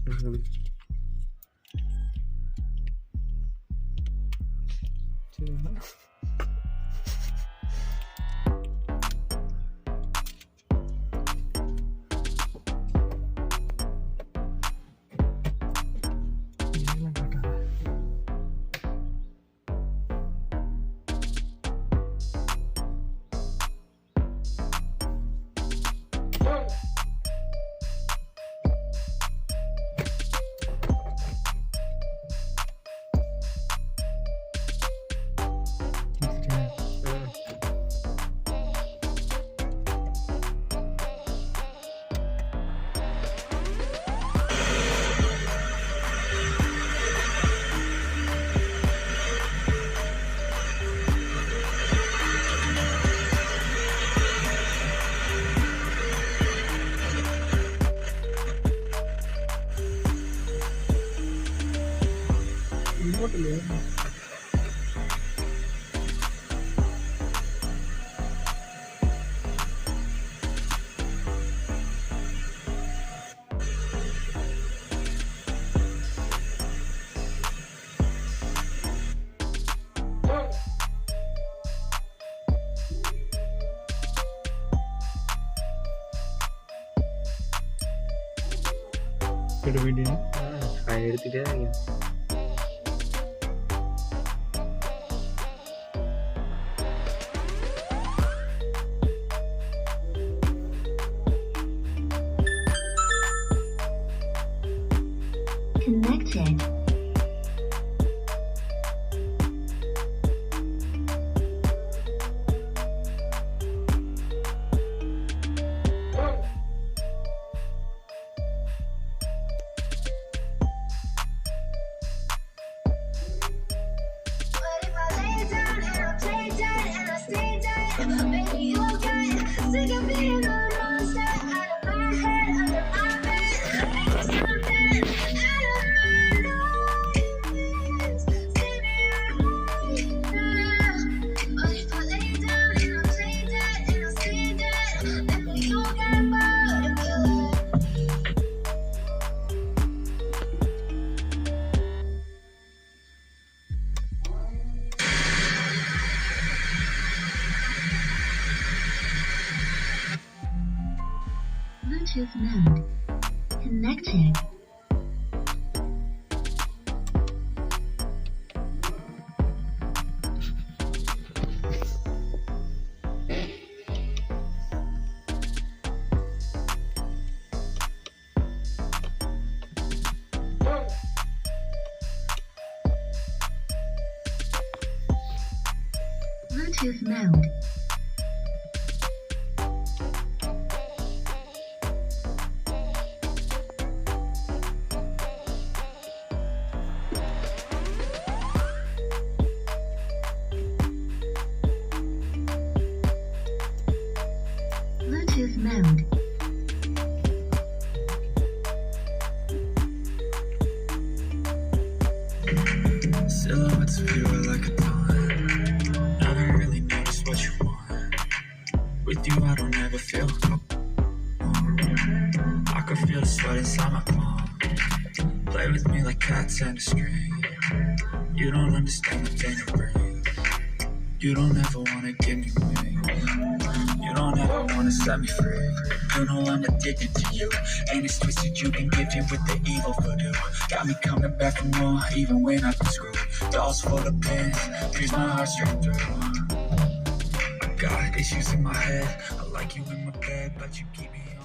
എടുത്തിട്ടേ Connected. Bluetooth mode. Connected. Bluetooth mode. Bluetooth mode. Silhouettes of you are like a dawn. Never really noticed what you want. With you I don't ever feel calm. I can feel the sweat inside my palm. Play with me like cats and a string. You don't understand the pain it brings. You don't ever wanna give me wings. You don't ever wanna set me free. You know I'm addicted to you, and it's twisted. You can give in with the evil voodoo. Got me coming back for more, even when I've been screwed. Dolls full of pins, pierce my heart straight through. I got issues in my head. I like you in my bed, but you keep me on.